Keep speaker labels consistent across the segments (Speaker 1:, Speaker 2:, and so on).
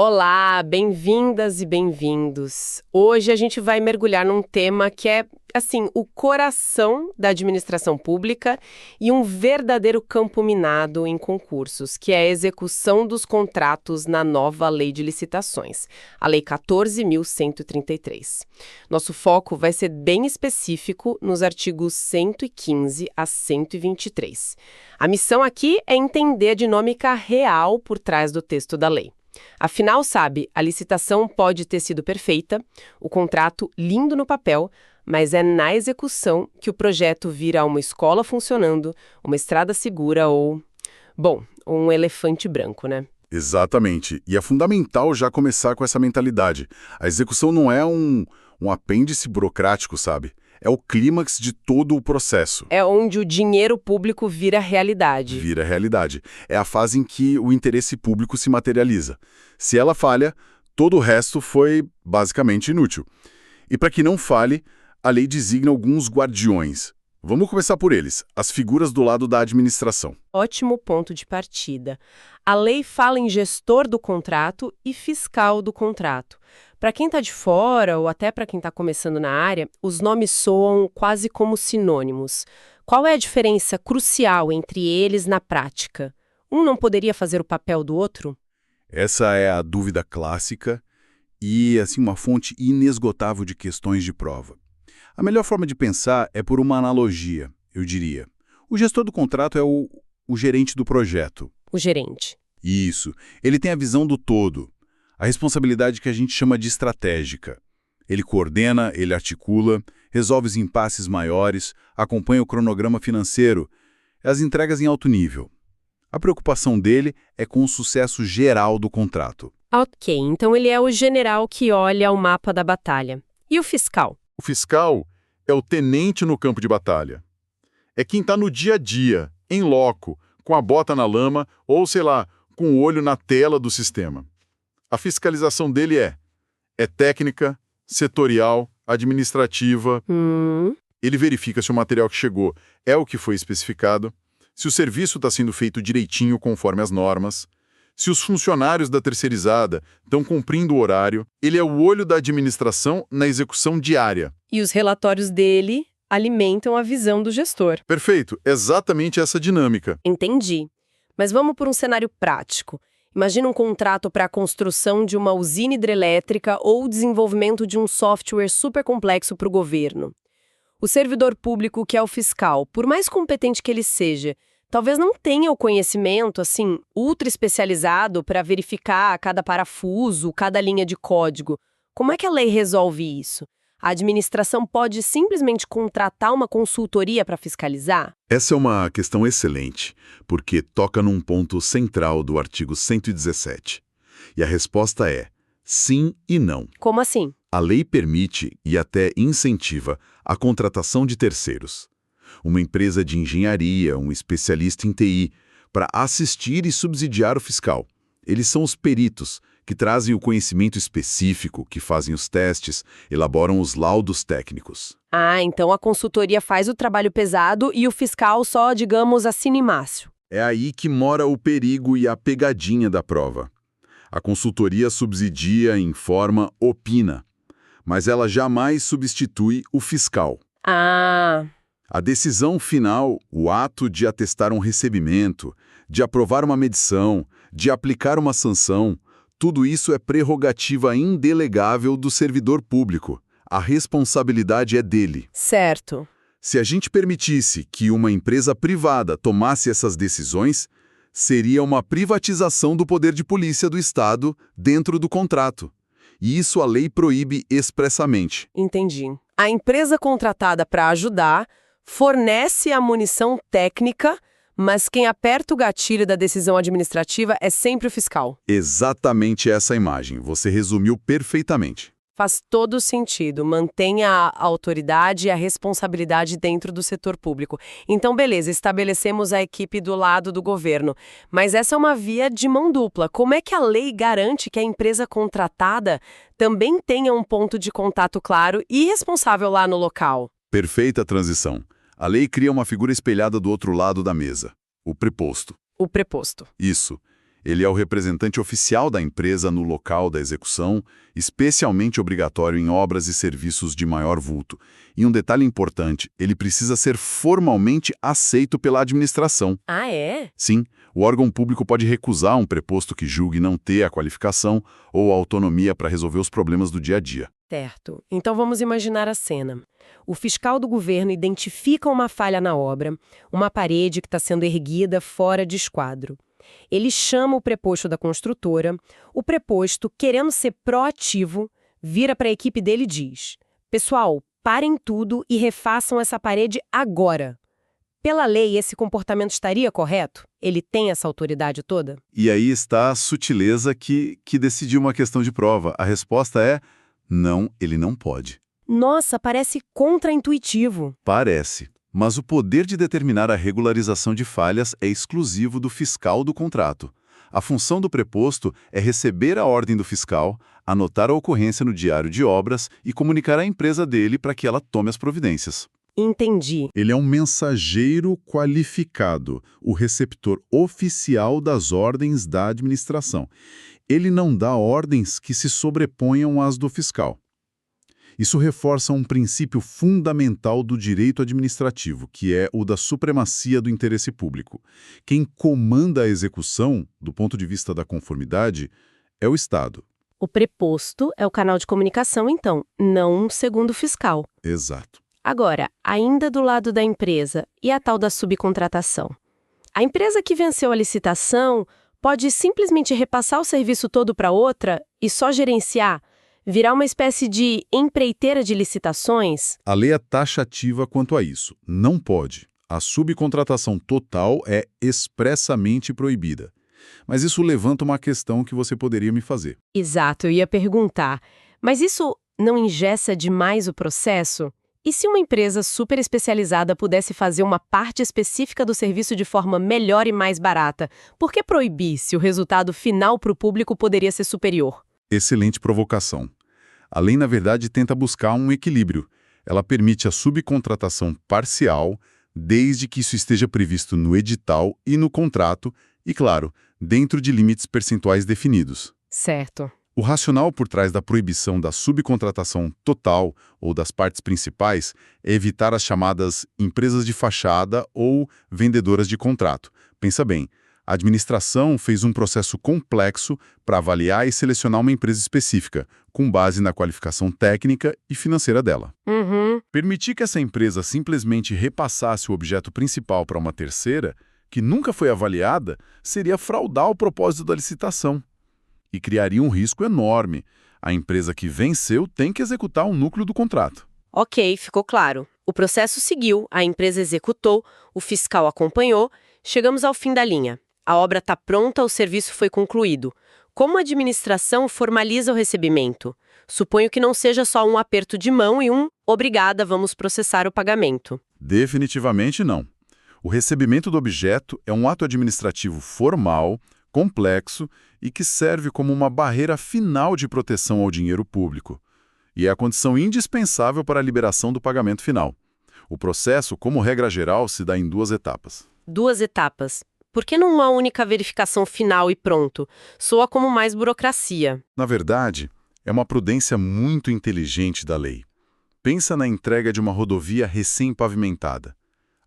Speaker 1: Olá, bem-vindas e bem-vindos. Hoje a gente vai mergulhar num tema que é, o coração da administração pública e um verdadeiro campo minado em concursos, que é a execução dos contratos na nova Lei de Licitações, a Lei 14.133. Nosso foco vai ser bem específico nos artigos 115 a 123. A missão aqui é entender a dinâmica real por trás do texto da lei. Afinal, sabe, a licitação pode ter sido perfeita, o contrato lindo no papel, mas é na execução que o projeto vira uma escola funcionando, uma estrada segura ou, um elefante branco, né?
Speaker 2: Exatamente. E é fundamental já começar com essa mentalidade. A execução não é um apêndice burocrático, sabe? É o clímax de todo o processo.
Speaker 1: É onde o dinheiro público vira realidade.
Speaker 2: Vira realidade. É a fase em que o interesse público se materializa. Se ela falha, todo o resto foi basicamente inútil. E para que não falhe, a lei designa alguns guardiões. Vamos começar por eles, as figuras do lado da administração.
Speaker 1: Ótimo ponto de partida. A lei fala em gestor do contrato e fiscal do contrato. Para quem está de fora ou até para quem está começando na área, os nomes soam quase como sinônimos. Qual é a diferença crucial entre eles na prática? Um não poderia fazer o papel do outro?
Speaker 2: Essa é a dúvida clássica e, uma fonte inesgotável de questões de prova. A melhor forma de pensar é por uma analogia, eu diria. O gestor do contrato é o gerente do projeto.
Speaker 1: O gerente.
Speaker 2: Isso. Ele tem a visão do todo. A responsabilidade que a gente chama de estratégica. Ele coordena, ele articula, resolve os impasses maiores, acompanha o cronograma financeiro, as entregas em alto nível. A preocupação dele é com o sucesso geral do contrato.
Speaker 1: Ok, então ele é o general que olha o mapa da batalha. E o fiscal?
Speaker 3: O fiscal é o tenente no campo de batalha. É quem está no dia a dia, em loco, com a bota na lama ou, com o olho na tela do sistema. A fiscalização dele é técnica, setorial, administrativa. Ele verifica se o material que chegou é o que foi especificado, se o serviço está sendo feito direitinho conforme as normas, se os funcionários da terceirizada estão cumprindo o horário. Ele é o olho da administração na execução diária.
Speaker 1: E os relatórios dele alimentam a visão do gestor.
Speaker 3: Perfeito, exatamente essa dinâmica.
Speaker 1: Entendi. Mas vamos por um cenário prático. Imagina um contrato para a construção de uma usina hidrelétrica ou o desenvolvimento de um software super complexo para o governo. O servidor público, que é o fiscal, por mais competente que ele seja, talvez não tenha o conhecimento, ultra especializado para verificar cada parafuso, cada linha de código. Como é que a lei resolve isso? A administração pode simplesmente contratar uma consultoria para fiscalizar?
Speaker 2: Essa é uma questão excelente, porque toca num ponto central do artigo 117. E a resposta é sim e não.
Speaker 1: Como assim?
Speaker 2: A lei permite e até incentiva a contratação de terceiros. Uma empresa de engenharia, um especialista em TI, para assistir e subsidiar o fiscal. Eles são os peritos, que trazem o conhecimento específico, que fazem os testes, elaboram os laudos técnicos.
Speaker 1: Ah, então a consultoria faz o trabalho pesado e o fiscal só, assina embaixo.
Speaker 2: É aí que mora o perigo e a pegadinha da prova. A consultoria subsidia, informa, opina, mas ela jamais substitui o fiscal.
Speaker 1: Ah...
Speaker 2: A decisão final, o ato de atestar um recebimento, de aprovar uma medição, de aplicar uma sanção, tudo isso é prerrogativa indelegável do servidor público. A responsabilidade é dele.
Speaker 1: Certo.
Speaker 2: Se a gente permitisse que uma empresa privada tomasse essas decisões, seria uma privatização do poder de polícia do Estado dentro do contrato. E isso a lei proíbe expressamente.
Speaker 1: Entendi. A empresa contratada para ajudar fornece a munição técnica, mas quem aperta o gatilho da decisão administrativa é sempre o fiscal.
Speaker 2: Exatamente essa imagem. Você resumiu perfeitamente.
Speaker 1: Faz todo sentido. Mantenha a autoridade e a responsabilidade dentro do setor público. Então, beleza, estabelecemos a equipe do lado do governo. Mas essa é uma via de mão dupla. Como é que a lei garante que a empresa contratada também tenha um ponto de contato claro e responsável lá no local?
Speaker 2: Perfeita transição. A lei cria uma figura espelhada do outro lado da mesa, o preposto.
Speaker 1: O preposto.
Speaker 2: Isso. Ele é o representante oficial da empresa no local da execução, especialmente obrigatório em obras e serviços de maior vulto. E um detalhe importante, ele precisa ser formalmente aceito pela administração.
Speaker 1: Ah, é?
Speaker 2: Sim, o órgão público pode recusar um preposto que julgue não ter a qualificação ou a autonomia para resolver os problemas do dia a dia.
Speaker 1: Certo. Então vamos imaginar a cena. O fiscal do governo identifica uma falha na obra, uma parede que está sendo erguida fora de esquadro. Ele chama o preposto da construtora. O preposto, querendo ser proativo, vira para a equipe dele e diz: pessoal, parem tudo e refaçam essa parede agora. Pela lei, esse comportamento estaria correto? Ele tem essa autoridade toda?
Speaker 2: E aí está a sutileza que decidiu uma questão de prova. A resposta é: não, ele não pode.
Speaker 1: Nossa, parece contraintuitivo.
Speaker 2: Parece. Mas o poder de determinar a regularização de falhas é exclusivo do fiscal do contrato. A função do preposto é receber a ordem do fiscal, anotar a ocorrência no diário de obras e comunicar à empresa dele para que ela tome as providências.
Speaker 1: Entendi.
Speaker 3: Ele é um mensageiro qualificado, o receptor oficial das ordens da administração. Ele não dá ordens que se sobreponham às do fiscal. Isso reforça um princípio fundamental do direito administrativo, que é o da supremacia do interesse público. Quem comanda a execução, do ponto de vista da conformidade, é o Estado.
Speaker 1: O preposto é o canal de comunicação, então, não um segundo fiscal.
Speaker 3: Exato.
Speaker 1: Agora, ainda do lado da empresa e a tal da subcontratação. A empresa que venceu a licitação pode simplesmente repassar o serviço todo para outra e só gerenciar, virar uma espécie de empreiteira de licitações?
Speaker 3: A lei é taxativa quanto a isso. Não pode. A subcontratação total é expressamente proibida. Mas isso levanta uma questão que você poderia me fazer.
Speaker 1: Exato, eu ia perguntar. Mas isso não engessa demais o processo? E se uma empresa super especializada pudesse fazer uma parte específica do serviço de forma melhor e mais barata? Por que proibir se o resultado final para o público poderia ser superior?
Speaker 3: Excelente provocação. A lei, na verdade, tenta buscar um equilíbrio. Ela permite a subcontratação parcial, desde que isso esteja previsto no edital e no contrato, e, claro, dentro de limites percentuais definidos.
Speaker 1: Certo.
Speaker 3: O racional por trás da proibição da subcontratação total ou das partes principais é evitar as chamadas empresas de fachada ou vendedoras de contrato. Pensa bem, a administração fez um processo complexo para avaliar e selecionar uma empresa específica, com base na qualificação técnica e financeira dela. Permitir que essa empresa simplesmente repassasse o objeto principal para uma terceira, que nunca foi avaliada, seria fraudar o propósito da licitação. E criaria um risco enorme. A empresa que venceu tem que executar um núcleo do contrato.
Speaker 1: Ok, ficou claro. O processo seguiu, a empresa executou, o fiscal acompanhou, chegamos ao fim da linha. A obra está pronta, o serviço foi concluído. Como a administração formaliza o recebimento? Suponho que não seja só um aperto de mão e um "obrigada, vamos processar o pagamento".
Speaker 3: Definitivamente não. O recebimento do objeto é um ato administrativo formal, complexo e que serve como uma barreira final de proteção ao dinheiro público. E é a condição indispensável para a liberação do pagamento final. O processo, como regra geral, se dá em 2 etapas.
Speaker 1: 2 etapas. Por que não uma única verificação final e pronto? Soa como mais burocracia.
Speaker 3: Na verdade, é uma prudência muito inteligente da lei. Pensa na entrega de uma rodovia recém-pavimentada.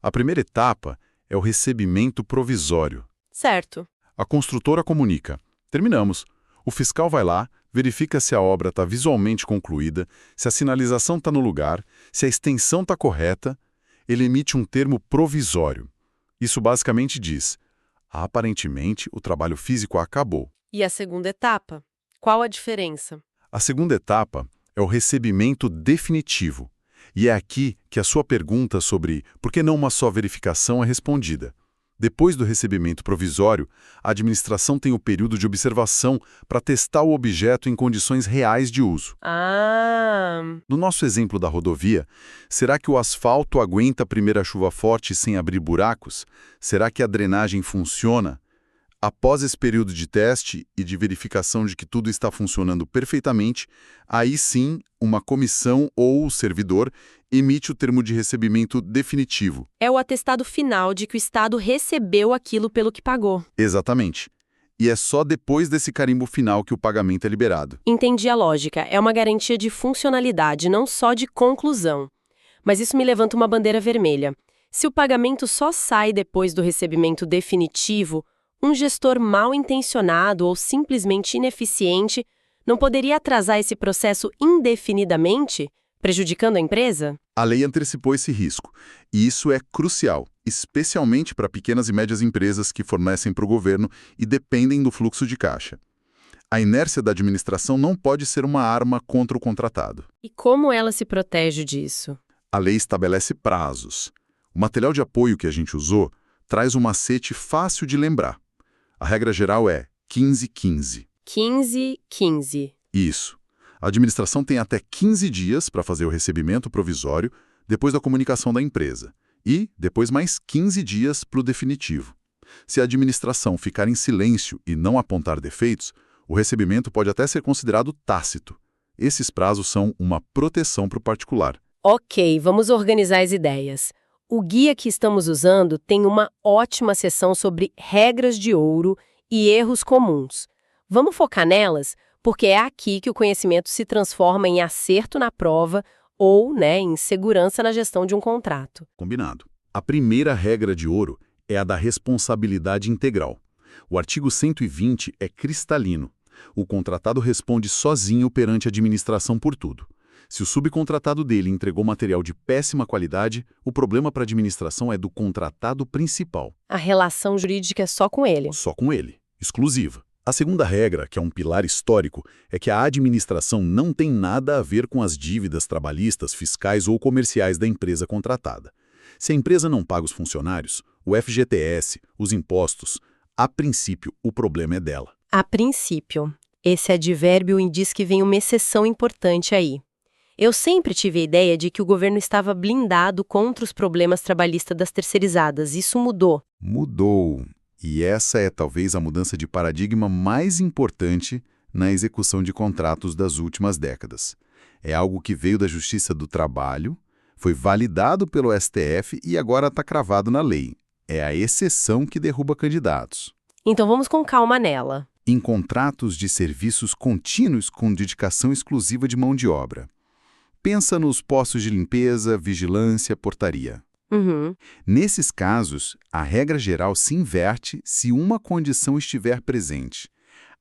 Speaker 3: A primeira etapa é o recebimento provisório.
Speaker 1: Certo.
Speaker 3: A construtora comunica: terminamos. O fiscal vai lá, verifica se a obra está visualmente concluída, se a sinalização está no lugar, se a extensão está correta. Ele emite um termo provisório. Isso basicamente diz: aparentemente, o trabalho físico acabou.
Speaker 1: E a segunda etapa? Qual a diferença?
Speaker 3: A segunda etapa é o recebimento definitivo. E é aqui que a sua pergunta sobre por que não uma só verificação é respondida. Depois do recebimento provisório, a administração tem o período de observação para testar o objeto em condições reais de uso. No nosso exemplo da rodovia, será que o asfalto aguenta a primeira chuva forte sem abrir buracos? Será que a drenagem funciona? Após esse período de teste e de verificação de que tudo está funcionando perfeitamente, aí sim, uma comissão ou o servidor emite o termo de recebimento definitivo.
Speaker 1: É o atestado final de que o Estado recebeu aquilo pelo que pagou.
Speaker 3: Exatamente.
Speaker 2: E é só depois desse carimbo final que o pagamento é liberado.
Speaker 1: Entendi a lógica. É uma garantia de funcionalidade, não só de conclusão. Mas isso me levanta uma bandeira vermelha. Se o pagamento só sai depois do recebimento definitivo, um gestor mal intencionado ou simplesmente ineficiente não poderia atrasar esse processo indefinidamente, prejudicando a empresa?
Speaker 2: A lei antecipou esse risco, e isso é crucial, especialmente para pequenas e médias empresas que fornecem para o governo e dependem do fluxo de caixa. A inércia da administração não pode ser uma arma contra o contratado.
Speaker 1: E como ela se protege disso?
Speaker 2: A lei estabelece prazos. O material de apoio que a gente usou traz um macete fácil de lembrar. A regra geral é 15-15.
Speaker 1: 15-15.
Speaker 2: Isso. A administração tem até 15 dias para fazer o recebimento provisório depois da comunicação da empresa. E depois mais 15 dias para o definitivo. Se a administração ficar em silêncio e não apontar defeitos, o recebimento pode até ser considerado tácito. Esses prazos são uma proteção para o particular.
Speaker 1: Ok, vamos organizar as ideias. O guia que estamos usando tem uma ótima seção sobre regras de ouro e erros comuns. Vamos focar nelas, porque é aqui que o conhecimento se transforma em acerto na prova ou, em segurança na gestão de um contrato.
Speaker 2: Combinado. A primeira regra de ouro é a da responsabilidade integral. O artigo 120 é cristalino. O contratado responde sozinho perante a administração por tudo. Se o subcontratado dele entregou material de péssima qualidade, o problema para a administração é do contratado principal.
Speaker 1: A relação jurídica é só com ele.
Speaker 2: Só com ele. Exclusiva. A segunda regra, que é um pilar histórico, é que a administração não tem nada a ver com as dívidas trabalhistas, fiscais ou comerciais da empresa contratada. Se a empresa não paga os funcionários, o FGTS, os impostos, a princípio o problema é dela.
Speaker 1: A princípio. Esse advérbio indica que vem uma exceção importante aí. Eu sempre tive a ideia de que o governo estava blindado contra os problemas trabalhistas das terceirizadas. Isso mudou.
Speaker 2: Mudou. E essa é talvez a mudança de paradigma mais importante na execução de contratos das últimas décadas. É algo que veio da Justiça do Trabalho, foi validado pelo STF e agora está cravado na lei. É a exceção que derruba candidatos.
Speaker 1: Então vamos com calma nela.
Speaker 2: Em contratos de serviços contínuos com dedicação exclusiva de mão de obra. Pensa nos postos de limpeza, vigilância, portaria.
Speaker 1: Uhum.
Speaker 2: Nesses casos, a regra geral se inverte se uma condição estiver presente.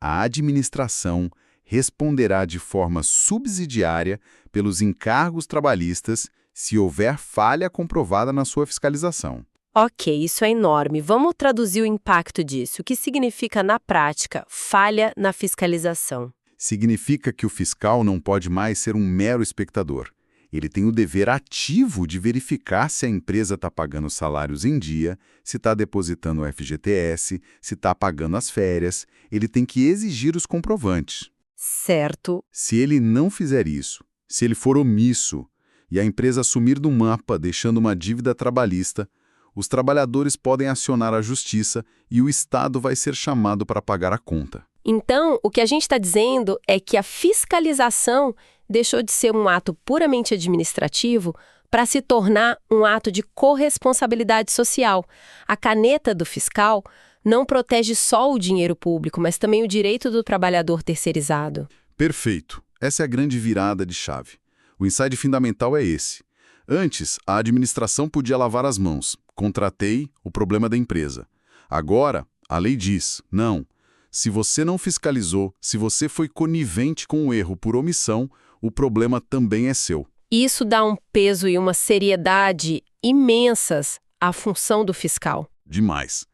Speaker 2: A administração responderá de forma subsidiária pelos encargos trabalhistas se houver falha comprovada na sua fiscalização.
Speaker 1: Ok, isso é enorme. Vamos traduzir o impacto disso. O que significa, na prática, falha na fiscalização?
Speaker 2: Significa que o fiscal não pode mais ser um mero espectador. Ele tem o dever ativo de verificar se a empresa está pagando salários em dia, se está depositando o FGTS, se está pagando as férias. Ele tem que exigir os comprovantes.
Speaker 1: Certo.
Speaker 2: Se ele não fizer isso, se ele for omisso e a empresa sumir do mapa deixando uma dívida trabalhista, os trabalhadores podem acionar a justiça e o Estado vai ser chamado para pagar a conta.
Speaker 1: Então, o que a gente está dizendo é que a fiscalização deixou de ser um ato puramente administrativo para se tornar um ato de corresponsabilidade social. A caneta do fiscal não protege só o dinheiro público, mas também o direito do trabalhador terceirizado.
Speaker 2: Perfeito. Essa é a grande virada de chave. O insight fundamental é esse. Antes, a administração podia lavar as mãos. Contratei, o problema da empresa. Agora, a lei diz, não. Se você não fiscalizou, se você foi conivente com o erro por omissão, o problema também é seu.
Speaker 1: Isso dá um peso e uma seriedade imensas à função do fiscal.
Speaker 2: Demais.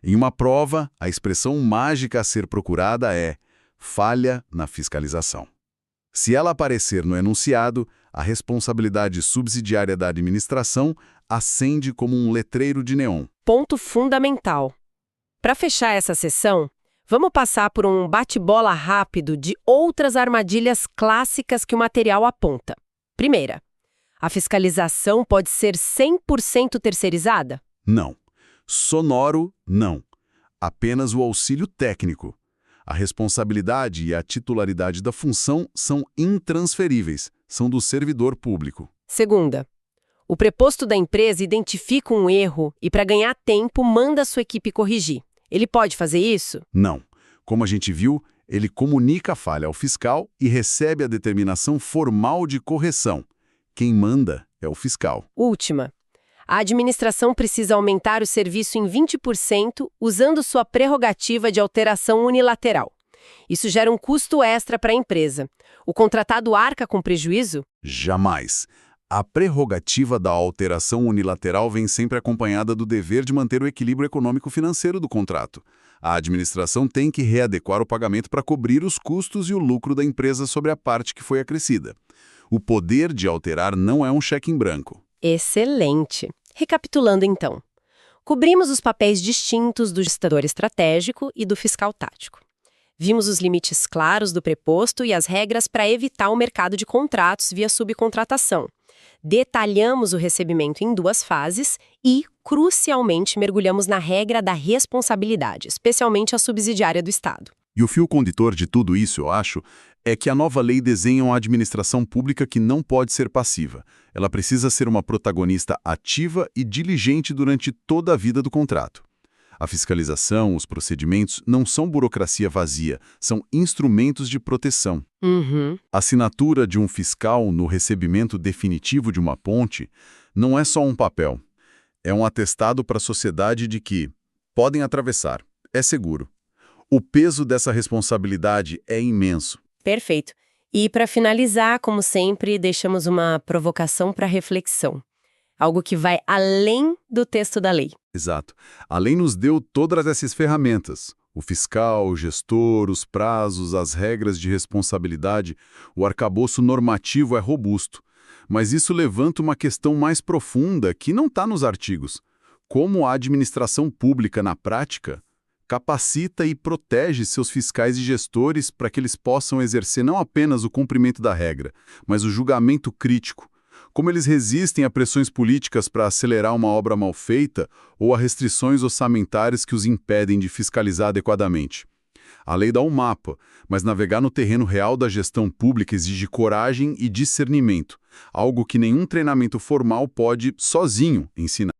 Speaker 2: Em uma prova, a expressão mágica a ser procurada é falha na fiscalização. Se ela aparecer no enunciado, a responsabilidade subsidiária da administração acende como um letreiro de neon.
Speaker 1: Ponto fundamental. Para fechar essa sessão, vamos passar por um bate-bola rápido de outras armadilhas clássicas que o material aponta. Primeira, a fiscalização pode ser 100% terceirizada?
Speaker 2: Não. Sonoro, não. Apenas o auxílio técnico. A responsabilidade e a titularidade da função são intransferíveis, são do servidor público.
Speaker 1: Segunda, o preposto da empresa identifica um erro e, para ganhar tempo, manda a sua equipe corrigir. Ele pode fazer isso?
Speaker 2: Não. Como a gente viu, ele comunica a falha ao fiscal e recebe a determinação formal de correção. Quem manda é o fiscal.
Speaker 1: Última. A administração precisa aumentar o serviço em 20% usando sua prerrogativa de alteração unilateral. Isso gera um custo extra para a empresa. O contratado arca com prejuízo?
Speaker 2: Jamais. A prerrogativa da alteração unilateral vem sempre acompanhada do dever de manter o equilíbrio econômico-financeiro do contrato. A administração tem que readequar o pagamento para cobrir os custos e o lucro da empresa sobre a parte que foi acrescida. O poder de alterar não é um cheque em branco.
Speaker 1: Excelente! Recapitulando então. Cobrimos os papéis distintos do gestador estratégico e do fiscal tático. Vimos os limites claros do preposto e as regras para evitar o mercado de contratos via subcontratação. Detalhamos o recebimento em 2 fases e, crucialmente, mergulhamos na regra da responsabilidade, especialmente a subsidiária do Estado.
Speaker 2: E o fio condutor de tudo isso, eu acho, é que a nova lei desenha uma administração pública que não pode ser passiva. Ela precisa ser uma protagonista ativa e diligente durante toda a vida do contrato. A fiscalização, os procedimentos não são burocracia vazia, são instrumentos de proteção. A assinatura de um fiscal no recebimento definitivo de uma ponte não é só um papel. É um atestado para a sociedade de que podem atravessar, é seguro. O peso dessa responsabilidade é imenso.
Speaker 1: Perfeito. E para finalizar, como sempre, deixamos uma provocação para reflexão. Algo que vai além do texto da lei.
Speaker 2: Exato. A lei nos deu todas essas ferramentas. O fiscal, o gestor, os prazos, as regras de responsabilidade, o arcabouço normativo é robusto. Mas isso levanta uma questão mais profunda que não está nos artigos. Como a administração pública, na prática, capacita e protege seus fiscais e gestores para que eles possam exercer não apenas o cumprimento da regra, mas o julgamento crítico. Como eles resistem a pressões políticas para acelerar uma obra mal feita ou a restrições orçamentárias que os impedem de fiscalizar adequadamente. A lei dá um mapa, mas navegar no terreno real da gestão pública exige coragem e discernimento, algo que nenhum treinamento formal pode, sozinho, ensinar.